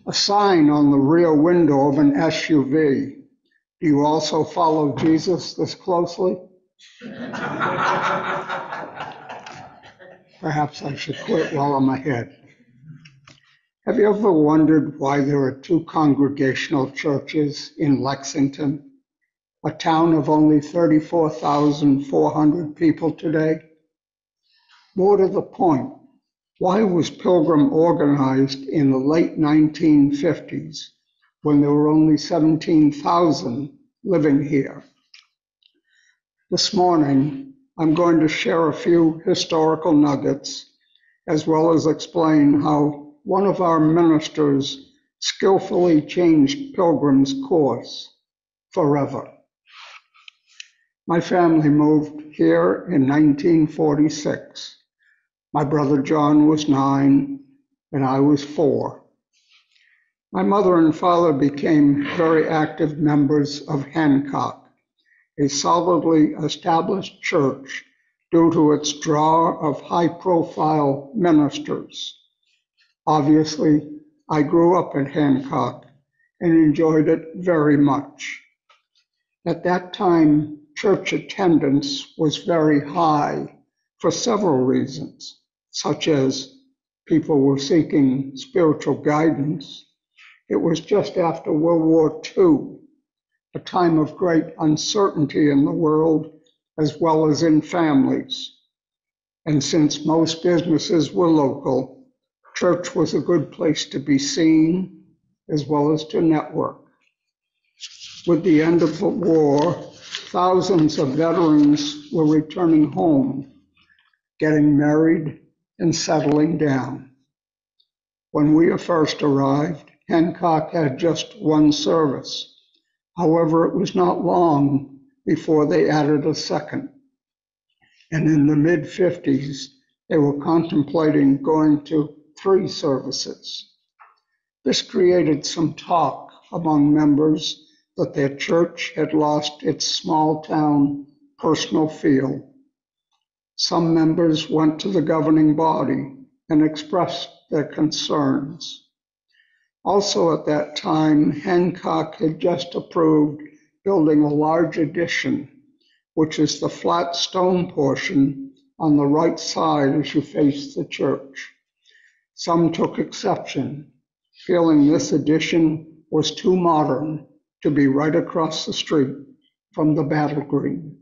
a sign on the rear window of an SUV. Do you also follow Jesus this closely? Perhaps I should quit while I'm ahead. Have you ever wondered why there are two Congregational churches in Lexington, a town of only 34,400 people today? More to the point, why was Pilgrim organized in the late 1950s when there were only 17,000 living here? This morning, I'm going to share a few historical nuggets, as well as explain how one of our ministers skillfully changed Pilgrim's course forever. My family moved here in 1946. My brother John was 9, and I was 4. My mother and father became very active members of Hancock, a solidly established church due to its draw of high-profile ministers. Obviously, I grew up at Hancock and enjoyed it very much. At that time, church attendance was very high for several reasons, such as people were seeking spiritual guidance. It was just after World War II, a time of great uncertainty in the world as well as in families. And since most businesses were local, church was a good place to be seen as well as to network. With the end of the war, thousands of veterans were returning home, getting married and settling down. When we first arrived, Hancock had just one service. However, it was not long before they added a second. And in the mid-50s, they were contemplating going to 3 services. This created some talk among members that their church had lost its small-town personal feel. Some members went to the governing body and expressed their concerns. Also at that time, Hancock had just approved building a large addition, which is the flat stone portion on the right side as you face the church. Some took exception, feeling this addition was too modern to be right across the street from the battle green.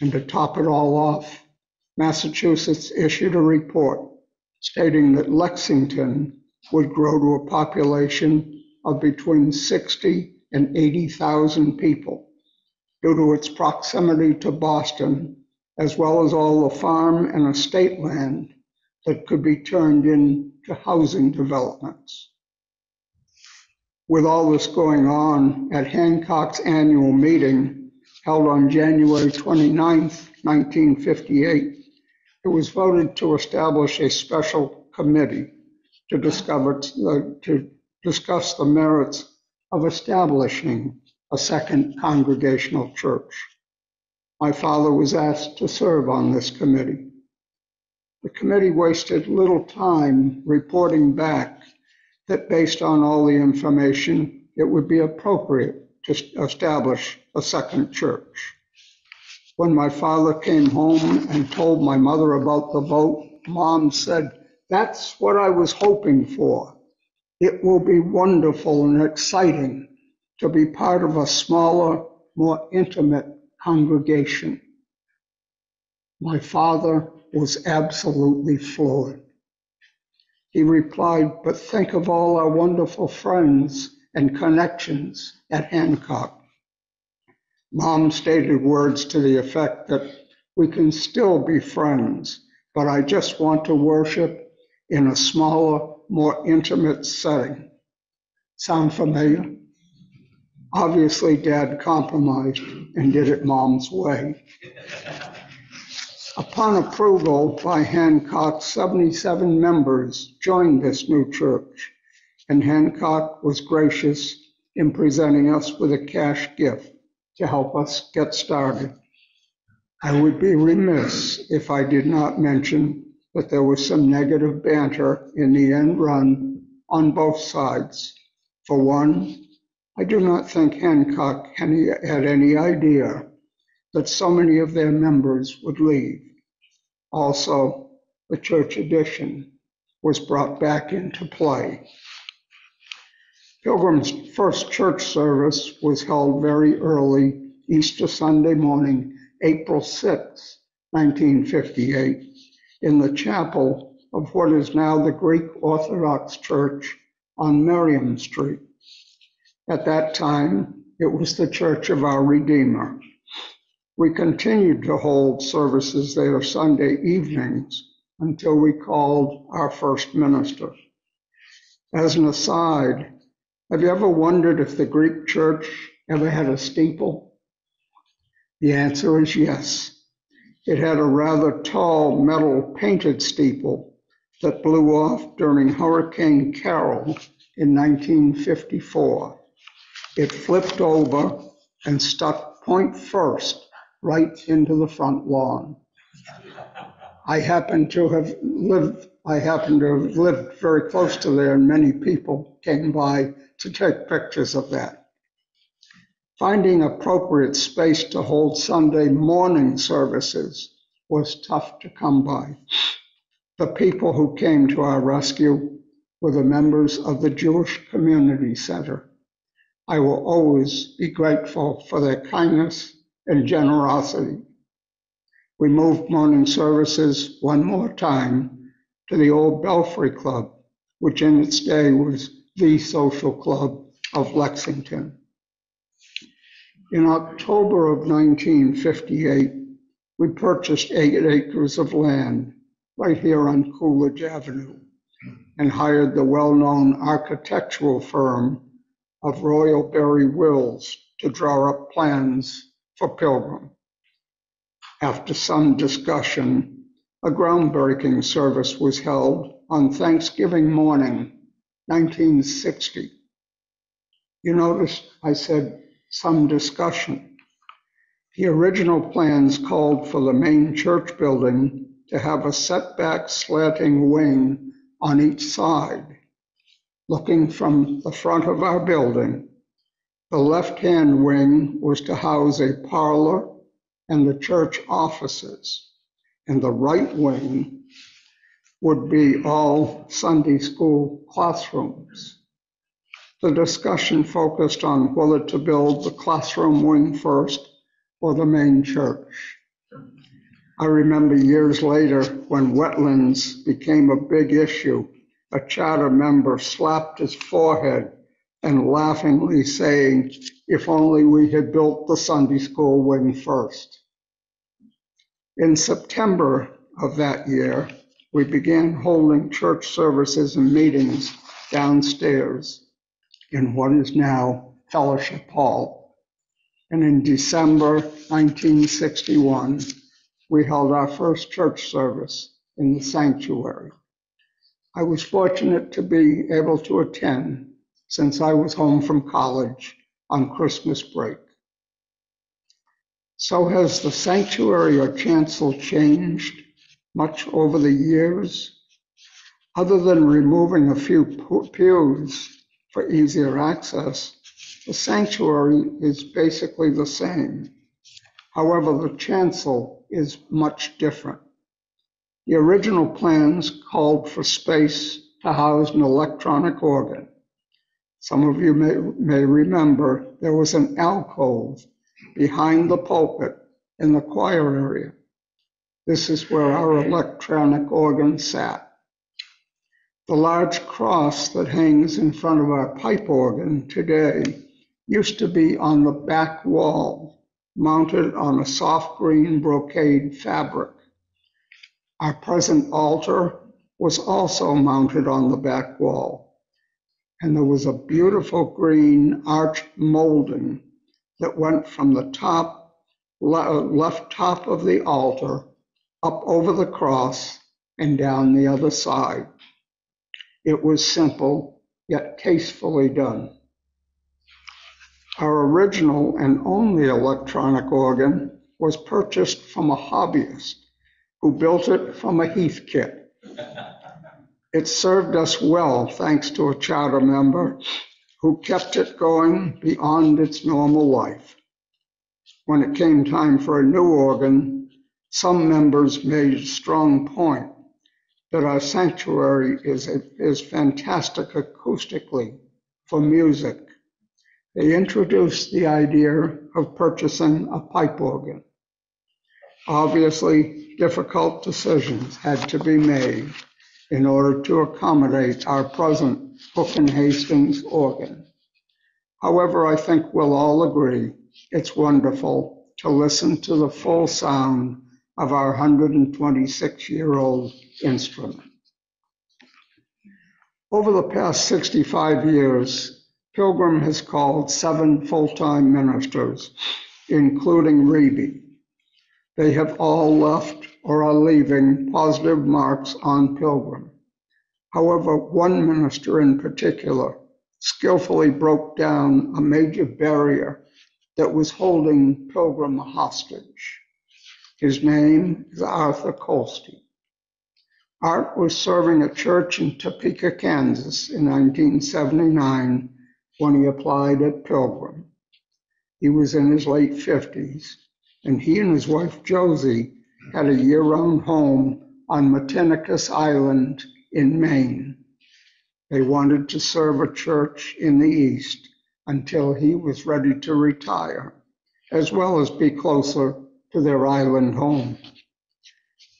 And to top it all off, Massachusetts issued a report stating that Lexington would grow to a population of between 60 and 80,000 people due to its proximity to Boston, as well as all the farm and estate land that could be turned into housing developments. With all this going on, at Hancock's annual meeting held on January 29, 1958, it was voted to establish a special committee to discuss the merits of establishing a second Congregational church. My father was asked to serve on this committee. The committee wasted little time reporting back that based on all the information, it would be appropriate to establish a second church. When my father came home and told my mother about the vote, Mom said, "That's what I was hoping for. It will be wonderful and exciting to be part of a smaller, more intimate congregation." My father was absolutely floored. He replied, "But think of all our wonderful friends and connections at Hancock." Mom stated words to the effect that we can still be friends, but I just want to worship in a smaller, more intimate setting. Sound familiar? Obviously, Dad compromised and did it Mom's way. Upon approval by Hancock, 77 members joined this new church, and Hancock was gracious in presenting us with a cash gift to help us get started. I would be remiss if I did not mention that there was some negative banter in the end run on both sides. For one, I do not think Hancock had any idea that so many of their members would leave. Also, the church addition was brought back into play. Pilgrim's first church service was held very early Easter Sunday morning, April 6, 1958, in the chapel of what is now the Greek Orthodox Church on Merriam Street. At that time, it was the Church of Our Redeemer. We continued to hold services there Sunday evenings until we called our first minister. As an aside, have you ever wondered if the Greek church ever had a steeple? The answer is yes. It had a rather tall metal painted steeple that blew off during Hurricane Carol in 1954. It flipped over and stuck point first right into the front lawn. I happen to have lived very close to there, and many people came by to take pictures of that. Finding appropriate space to hold Sunday morning services was tough to come by. The people who came to our rescue were the members of the Jewish Community Center. I will always be grateful for their kindness and generosity. We moved morning services one more time to the old Belfry Club, which in its day was the social club of Lexington. In October of 1958, we purchased 8 acres of land right here on Coolidge Avenue and hired the well-known architectural firm of Royal Berry Wills to draw up plans for Pilgrim. After some discussion, a groundbreaking service was held on Thanksgiving morning, 1960. You notice I said some discussion. The original plans called for the main church building to have a setback slanting wing on each side. Looking from the front of our building, the left-hand wing was to house a parlor and the church offices, and the right wing would be all Sunday school classrooms. The discussion focused on whether to build the classroom wing first or the main church. I remember years later when wetlands became a big issue, a charter member slapped his forehead and laughingly saying, "If only we had built the Sunday school wing first." In September of that year, we began holding church services and meetings downstairs in what is now Fellowship Hall. And in December 1961, we held our first church service in the sanctuary. I was fortunate to be able to attend since I was home from college on Christmas break. So has the sanctuary or chancel changed much over the years? Other than removing a few pews for easier access, the sanctuary is basically the same. However, the chancel is much different. The original plans called for space to house an electronic organ. Some of you may remember there was an alcove behind the pulpit in the choir area. This is where our electronic organ sat. The large cross that hangs in front of our pipe organ today used to be on the back wall, mounted on a soft green brocade fabric. Our present altar was also mounted on the back wall, and there was a beautiful green arched molding that went from the left top of the altar up over the cross and down the other side. It was simple, yet tastefully done. Our original and only electronic organ was purchased from a hobbyist who built it from a Heath kit. It served us well thanks to a charter member who kept it going beyond its normal life. When it came time for a new organ, some members made a strong point that our sanctuary is fantastic acoustically for music. They introduced the idea of purchasing a pipe organ. Obviously, difficult decisions had to be made in order to accommodate our present Hook and Hastings organ. However, I think we'll all agree it's wonderful to listen to the full sound of our 126-year-old instrument. Over the past 65 years, Pilgrim has called 7 full-time ministers, including Reby. They have all left or are leaving positive marks on Pilgrim. However, one minister in particular skillfully broke down a major barrier that was holding Pilgrim hostage. His name is Arthur Colsty. Art was serving a church in Topeka, Kansas in 1979 when he applied at Pilgrim. He was in his late 50s, and he and his wife Josie had a year-round home on Matinicus Island in Maine. They wanted to serve a church in the East until he was ready to retire, as well as be closer to their island home.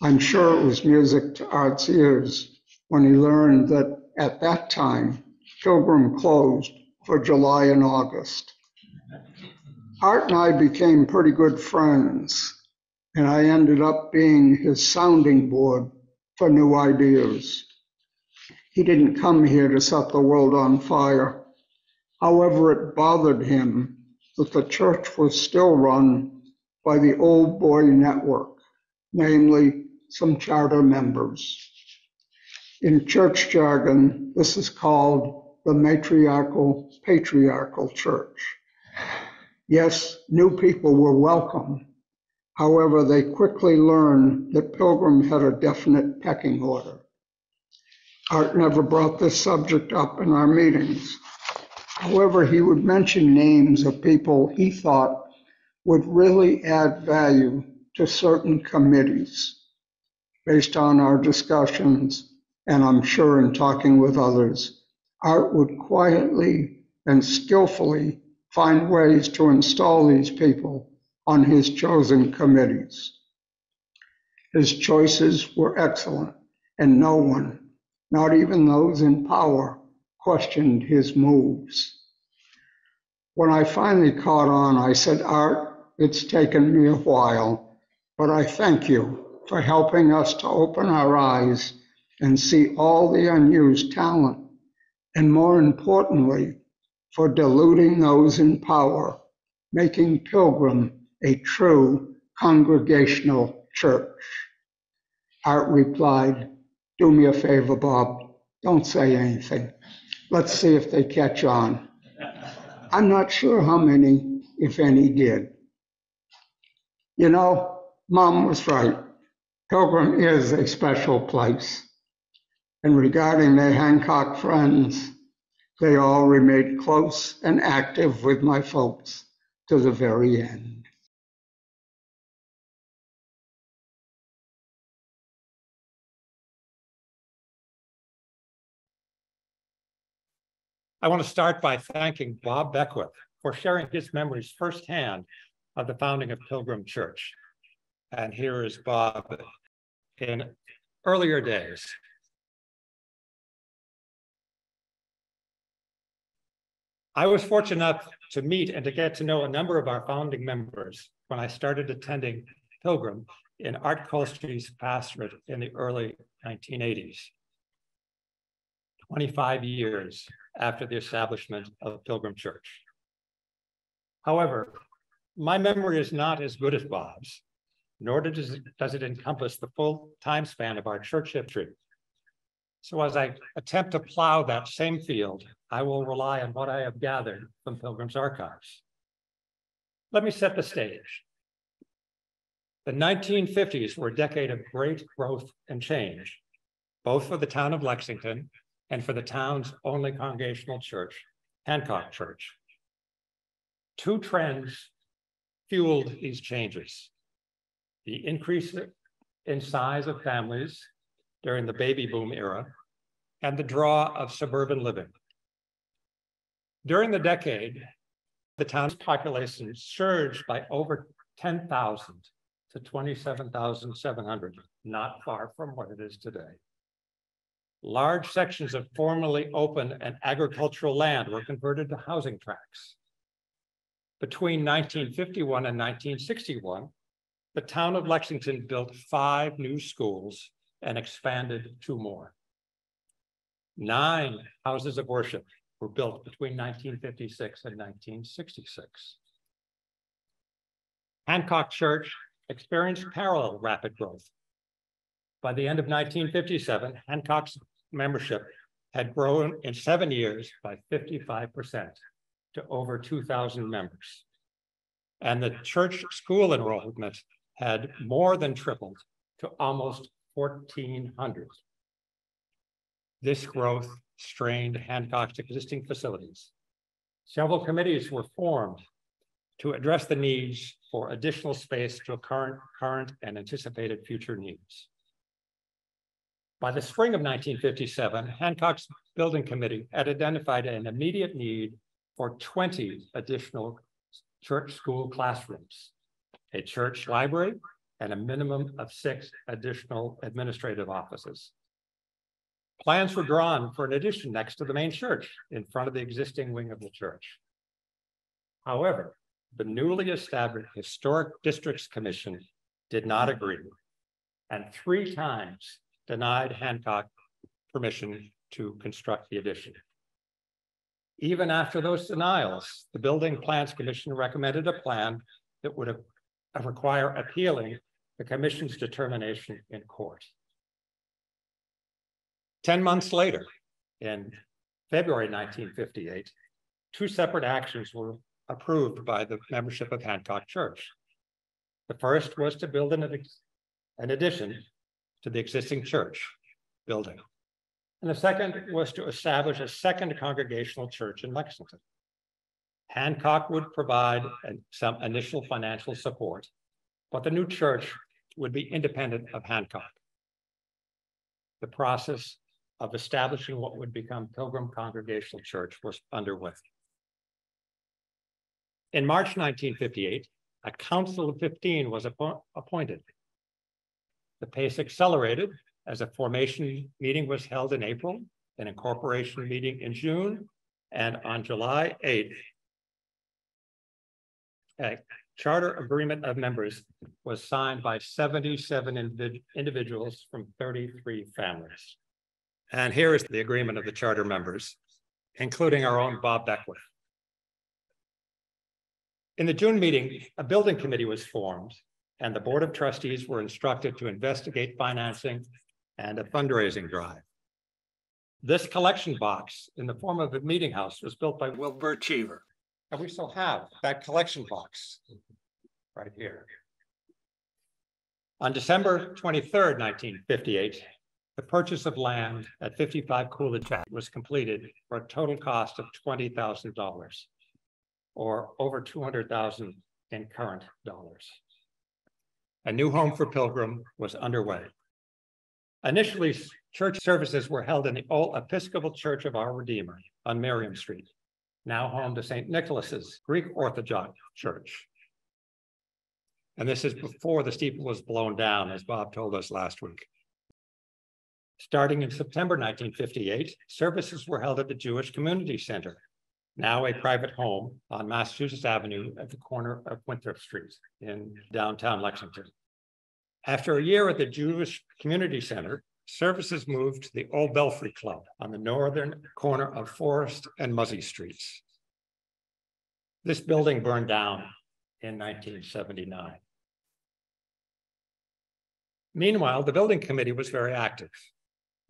I'm sure it was music to Art's ears when he learned that at that time, Pilgrim closed for July and August. Art and I became pretty good friends, and I ended up being his sounding board for new ideas. He didn't come here to set the world on fire. However, it bothered him that the church was still run by the old boy network, namely some charter members. In church jargon, this is called the matriarchal patriarchal church. Yes, new people were welcome. However, they quickly learned that Pilgrim had a definite pecking order. Art never brought this subject up in our meetings. However, he would mention names of people he thought would really add value to certain committees. Based on our discussions, and I'm sure in talking with others, Art would quietly and skillfully find ways to install these people on his chosen committees. His choices were excellent, and no one, not even those in power, questioned his moves. When I finally caught on, I said, Art, it's taken me a while, but I thank you for helping us to open our eyes and see all the unused talent, and more importantly, for diluting those in power, making Pilgrim a true congregational church. Art replied, do me a favor, Bob, don't say anything. Let's see if they catch on. I'm not sure how many, if any, did. You know, Mom was right. Pilgrim is a special place. And regarding their Hancock friends, they all remained close and active with my folks to the very end. I want to start by thanking Bob Beckwith for sharing his memories firsthand of the founding of Pilgrim Church. And here is Bob in earlier days. I was fortunate enough to meet and to get to know a number of our founding members when I started attending Pilgrim in Art Colsty's pastorate in the early 1980s, 25 years after the establishment of Pilgrim Church. However, my memory is not as good as Bob's, nor does it encompass the full time span of our church history. So as I attempt to plow that same field, I will rely on what I have gathered from Pilgrim's archives. Let me set the stage. The 1950s were a decade of great growth and change, both for the town of Lexington and for the town's only congregational church, Hancock Church. Two trends fueled these changes: the increase in size of families during the baby boom era and the draw of suburban living. During the decade, the town's population surged by over 10,000 to 27,700, not far from what it is today. Large sections of formerly open and agricultural land were converted to housing tracts. Between 1951 and 1961, the town of Lexington built 5 new schools and expanded 2 more. 9 houses of worship were built between 1956 and 1966. Hancock Church experienced parallel rapid growth. By the end of 1957, Hancock's membership had grown in 7 years by 55% to over 2,000 members. And the church school enrollment had more than tripled to almost 1,400. This growth strained Hancock's existing facilities. Several committees were formed to address the needs for additional space to current and anticipated future needs. By the spring of 1957, Hancock's building committee had identified an immediate need for 20 additional church school classrooms, a church library, and a minimum of 6 additional administrative offices. Plans were drawn for an addition next to the main church in front of the existing wing of the church. However, the newly established Historic Districts Commission did not agree, and 3 times denied Hancock permission to construct the addition. Even after those denials, the Building Plans Commission recommended a plan that would require appealing the commission's determination in court. 10 months later, in February 1958, 2 separate actions were approved by the membership of Hancock Church. The first was to build an addition to the existing church building. And the second was to establish a second congregational church in Lexington. Hancock would provide some initial financial support, but the new church would be independent of Hancock. The process of establishing what would become Pilgrim Congregational Church was underway. In March 1958, a council of 15 was appointed. The pace accelerated as a formation meeting was held in April, an incorporation meeting in June, and on July 8th, a charter agreement of members was signed by 77 individuals from 33 families. And here is the agreement of the charter members, including our own Bob Beckwith. In the June meeting, a building committee was formed, and the Board of Trustees were instructed to investigate financing and a fundraising drive. This collection box in the form of a meeting house was built by Wilbur Cheever. And we still have that collection box right here. On December 23rd, 1958, the purchase of land at 55 Coolidge was completed for a total cost of $20,000, or over $200,000 in current dollars. A new home for Pilgrim was underway. Initially, church services were held in the old Episcopal Church of Our Redeemer on Merriam Street, now home to St. Nicholas's Greek Orthodox Church. And this is before the steeple was blown down, as Bob told us last week. Starting in September 1958, services were held at the Jewish Community Center, now a private home on Massachusetts Avenue at the corner of Winthrop Street in downtown Lexington. After a year at the Jewish Community Center, services moved to the Old Belfry Club on the northern corner of Forest and Muzzy Streets. This building burned down in 1979. Meanwhile, the building committee was very active.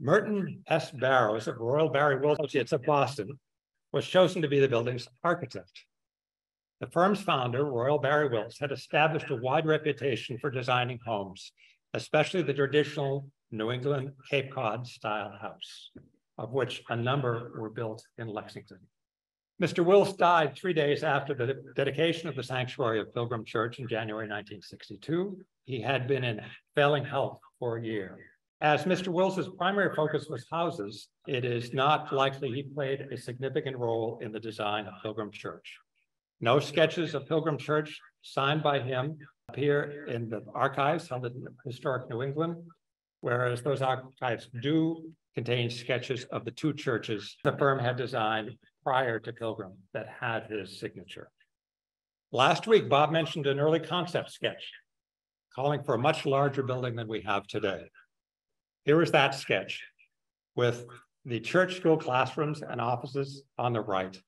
Merton S. Barrows of Royal Barry Wills Associates of Boston was chosen to be the building's architect. The firm's founder, Royal Barry Wills, had established a wide reputation for designing homes, especially the traditional New England Cape Cod style house, of which a number were built in Lexington. Mr. Wills died 3 days after the dedication of the sanctuary of Pilgrim Church in January 1962. He had been in failing health for a year. As Mr. Wills's primary focus was houses, it is not likely he played a significant role in the design of Pilgrim Church. No sketches of Pilgrim Church signed by him appear in the archives held in Historic New England, whereas those archives do contain sketches of the two churches the firm had designed prior to Pilgrim that had his signature. Last week, Bob mentioned an early concept sketch calling for a much larger building than we have today. Here is that sketch with the church school classrooms and offices on the right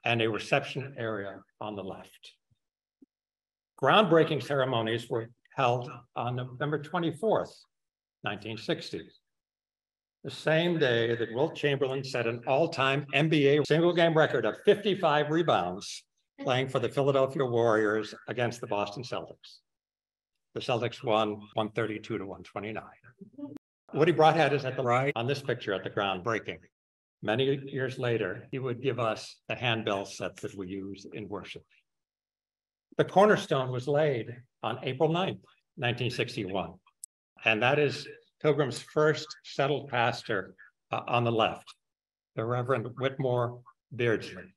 and a reception area on the left. Groundbreaking ceremonies were held on November 24th, 1960. The same day that Wilt Chamberlain set an all-time NBA single game record of 55 rebounds playing for the Philadelphia Warriors against the Boston Celtics. The Celtics won 132 to 129. Woody Broadhead is at the right on this picture at the groundbreaking. Many years later, he would give us the handbell set that we use in worship. The cornerstone was laid on April 9th, 1961, and that is Pilgrim's first settled pastor on the left, the Reverend Whitmore Beardsley.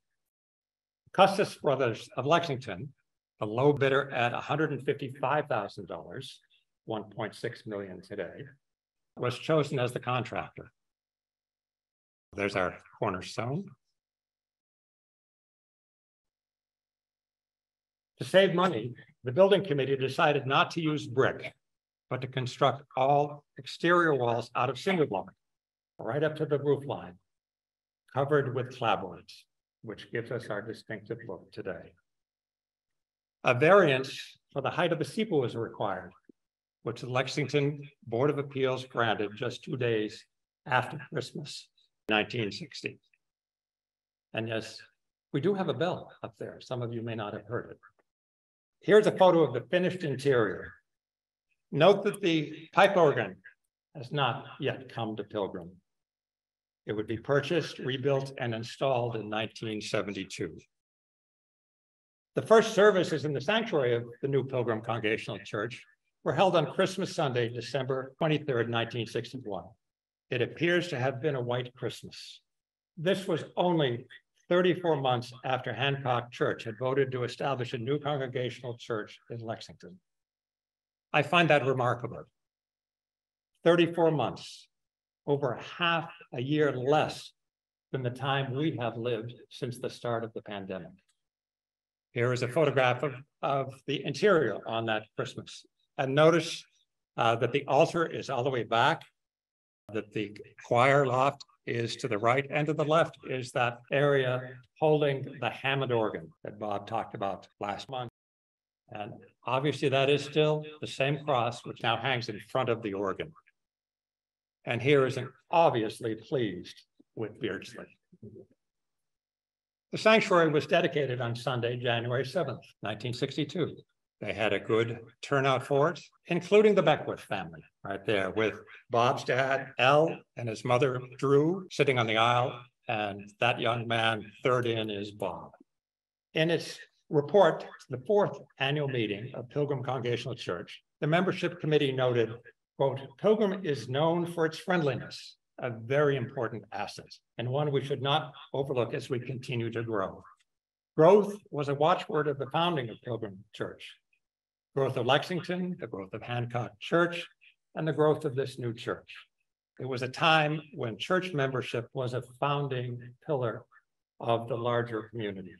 Custis Brothers of Lexington, the low bidder at $155,000, $1.6 million today, was chosen as the contractor. There's our cornerstone. To save money, the building committee decided not to use brick, but to construct all exterior walls out of cinder block, right up to the roof line, covered with clapboards, which gives us our distinctive look today. A variance for the height of the steeple was required, which the Lexington Board of Appeals granted just 2 days after Christmas, 1960. And yes, we do have a bell up there. Some of you may not have heard it. Here's a photo of the finished interior. Note that the pipe organ has not yet come to Pilgrim. It would be purchased, rebuilt, and installed in 1972. The first services in the sanctuary of the new Pilgrim Congregational Church were held on Christmas Sunday, December 23rd, 1961. It appears to have been a white Christmas. This was only 34 months after Hancock Church had voted to establish a new congregational church in Lexington. I find that remarkable. 34 months, over half a year less than the time we have lived since the start of the pandemic. Here is a photograph of the interior on that Christmas. And notice that the altar is all the way back, that the choir loft is to the right, and to the left is that area holding the Hammond organ that Bob talked about last month. And obviously that is still the same cross which now hangs in front of the organ. And here is an obviously pleased with Beardsley. The sanctuary was dedicated on Sunday, January 7th, 1962. They had a good turnout for it, including the Beckwith family right there with Bob's dad, Al, and his mother, Drew, sitting on the aisle. And that young man, third in, is Bob. In its report to the fourth annual meeting of Pilgrim Congregational Church, the membership committee noted, quote, Pilgrim is known for its friendliness, a very important asset, and one we should not overlook as we continue to grow. Growth was a watchword of the founding of Pilgrim Church. Growth of Lexington, the growth of Hancock Church, and the growth of this new church. It was a time when church membership was a founding pillar of the larger community.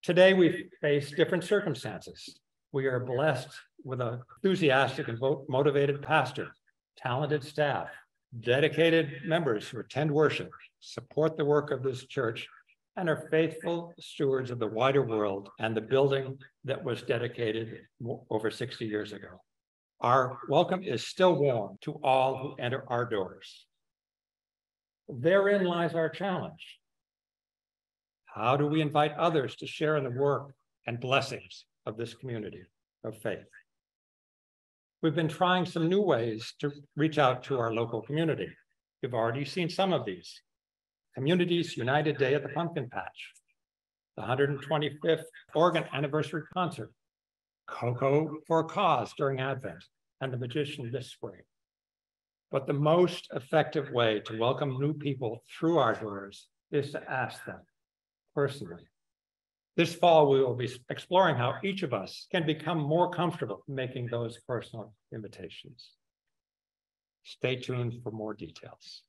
Today, we face different circumstances. We are blessed with an enthusiastic and motivated pastor, talented staff, dedicated members who attend worship, support the work of this church, and are faithful stewards of the wider world and the building that was dedicated over 60 years ago. Our welcome is still warm to all who enter our doors. Therein lies our challenge. How do we invite others to share in the work and blessings of this community of faith? we've been trying some new ways to reach out to our local community. You've already seen some of these. Communities United Day at the Pumpkin Patch, the 125th Organ Anniversary Concert, Cocoa for a Cause during Advent, and the Magician this spring. But the most effective way to welcome new people through our doors is to ask them personally. This fall, we will be exploring how each of us can become more comfortable making those personal invitations. Stay tuned for more details.